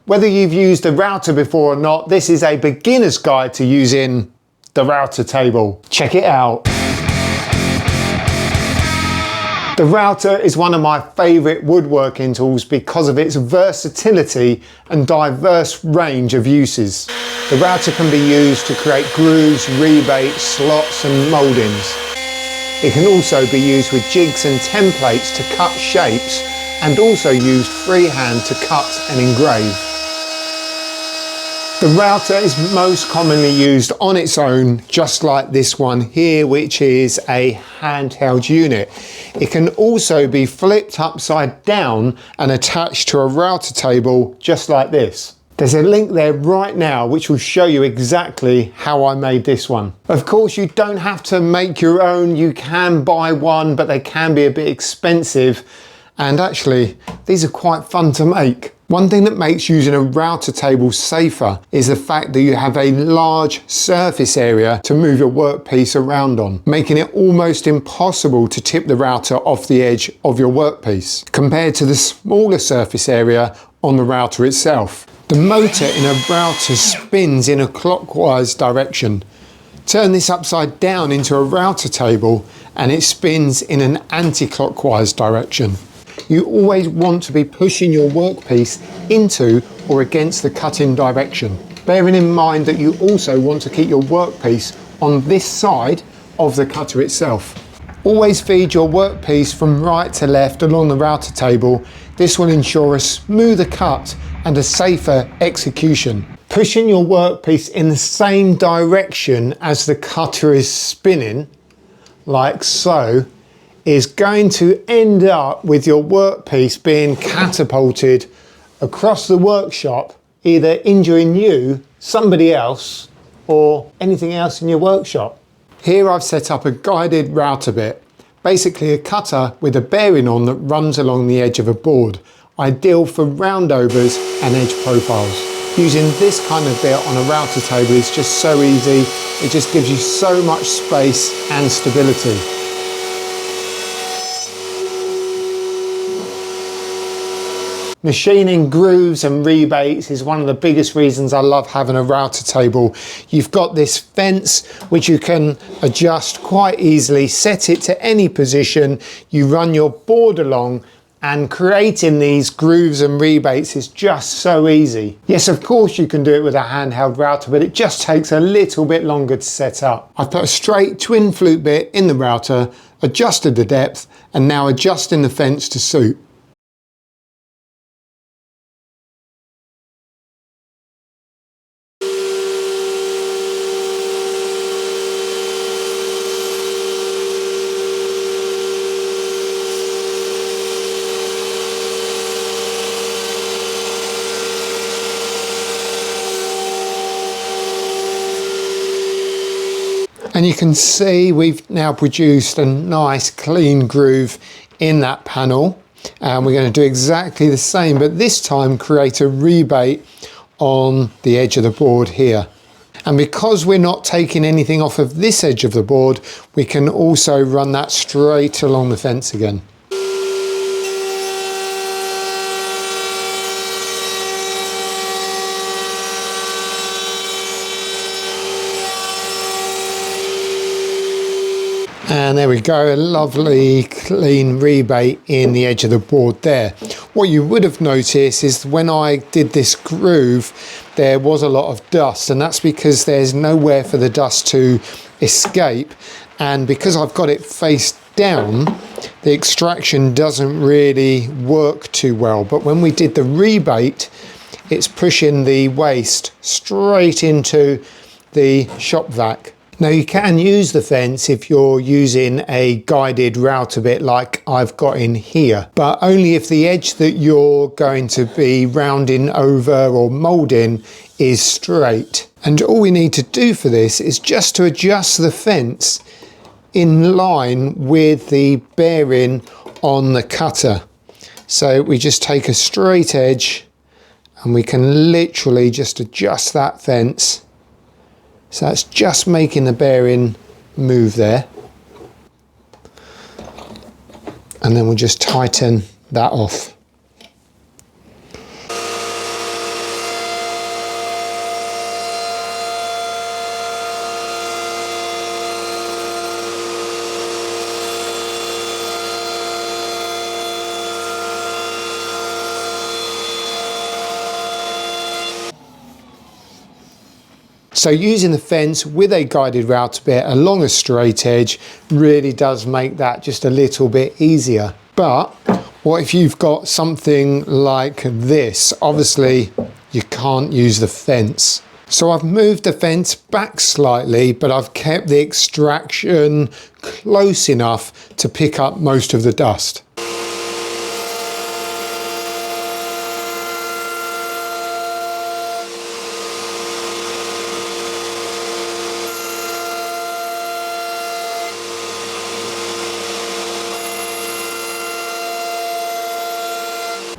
Whether you've used a router before or not, this is a beginner's guide to using the router table. Check it out. The router is one of my favourite woodworking tools because of its versatility and diverse range of uses. The router can be used to create grooves, rebates, slots and mouldings. It can also be used with jigs and templates to cut shapes, and also used freehand to cut and engrave. The router is most commonly used on its own, just like this one here, which is a handheld unit. It can also be flipped upside down and attached to a router table, just like this. There's a link there right now which will show you exactly how I made this one. Of course, you don't have to make your own. You can buy one, but they can be a bit expensive. And actually, these are quite fun to make. One thing that makes using a router table safer is the fact that you have a large surface area to move your workpiece around on, making it almost impossible to tip the router off the edge of your workpiece, compared to the smaller surface area on the router itself. The motor in a router spins in a clockwise direction. Turn this upside down into a router table and it spins in an anti-clockwise direction. You always want to be pushing your workpiece into or against the cutting direction, bearing in mind that you also want to keep your workpiece on this side of the cutter itself. Always feed your workpiece from right to left along the router table. This will ensure a smoother cut and a safer execution. Pushing your workpiece in the same direction as the cutter is spinning, like so, is going to end up with your workpiece being catapulted across the workshop, either injuring you, somebody else, or anything else in your workshop. Here I've set up a guided router bit, basically a cutter with a bearing on that runs along the edge of a board, ideal for roundovers and edge profiles. Using this kind of bit on a router table is just so easy. It just gives you so much space and stability. Machining grooves and rebates is one of the biggest reasons I love having a router table. You've got this fence which you can adjust quite easily, set it to any position, you run your board along, and creating these grooves and rebates is just so easy. Yes, of course you can do it with a handheld router, but it just takes a little bit longer to set up. I've put a straight twin flute bit in the router, adjusted the depth, and now adjusting the fence to suit. And you can see we've now produced a nice clean groove in that panel. And we're going to do exactly the same, but this time create a rebate on the edge of the board here. And because we're not taking anything off of this edge of the board, we can also run that straight along the fence again. And there we go, a lovely clean rebate in the edge of the board there. What you would have noticed is when I did this groove, there was a lot of dust, and that's because there's nowhere for the dust to escape. And because I've got it face down, the extraction doesn't really work too well. But when we did the rebate, it's pushing the waste straight into the shop vac. Now you can use the fence if you're using a guided router bit like I've got in here, but only if the edge that you're going to be rounding over or moulding is straight. And all we need to do for this is just to adjust the fence in line with the bearing on the cutter. So we just take a straight edge and we can literally just adjust that fence. So that's just making the bearing move there. And then we'll just tighten that off. So using the fence with a guided router bit along a straight edge really does make that just a little bit easier. But what if you've got something like this? Obviously you can't use the fence. So I've moved the fence back slightly, but I've kept the extraction close enough to pick up most of the dust.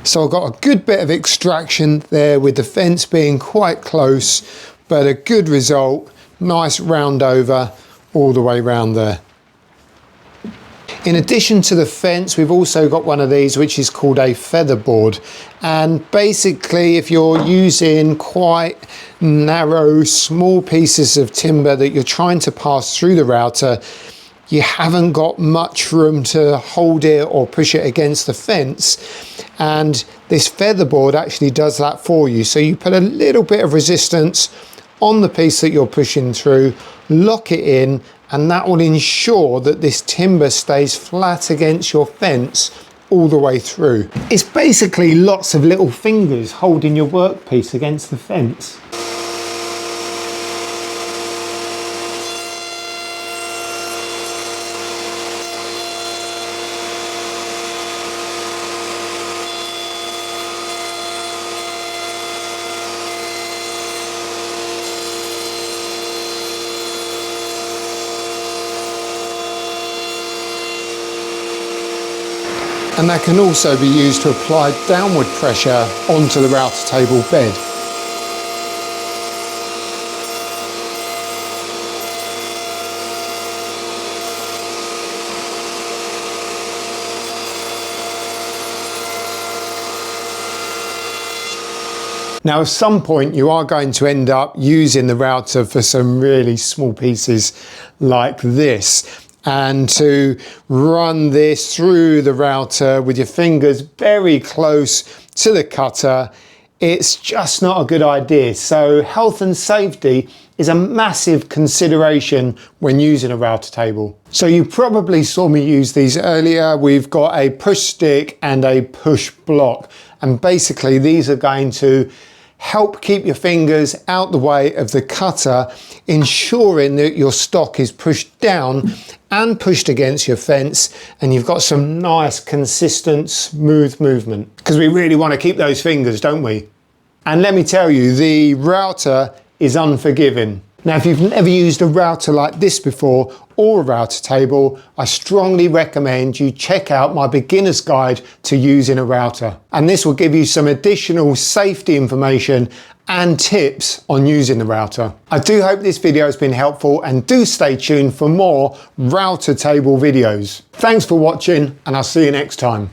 So I've got a good bit of extraction there with the fence being quite close, but a good result, nice round over all the way round there. In addition to the fence, we've also got one of these which is called a featherboard. And basically if you're using quite narrow, small pieces of timber that you're trying to pass through the router, you haven't got much room to hold it or push it against the fence, and this featherboard actually does that for you. So you put a little bit of resistance on the piece that you're pushing through, lock it in, and that will ensure that this timber stays flat against your fence all the way through. It's basically lots of little fingers holding your workpiece against the fence. And that can also be used to apply downward pressure onto the router table bed. Now at some point you are going to end up using the router for some really small pieces like this. And to run this through the router with your fingers very close to the cutter, it's just not a good idea. So health and safety is a massive consideration when using a router table. So you probably saw me use these earlier. We've got a push stick and a push block. And basically these are going to help keep your fingers out the way of the cutter, ensuring that your stock is pushed down and pushed against your fence, and you've got some nice, consistent, smooth movement. Because we really want to keep those fingers, don't we? And let me tell you, the router is unforgiving. Now, if you've never used a router like this before, or a router table, I strongly recommend you check out my beginner's guide to using a router. And this will give you some additional safety information and tips on using the router. I do hope this video has been helpful, and do stay tuned for more router table videos. Thanks for watching, and I'll see you next time.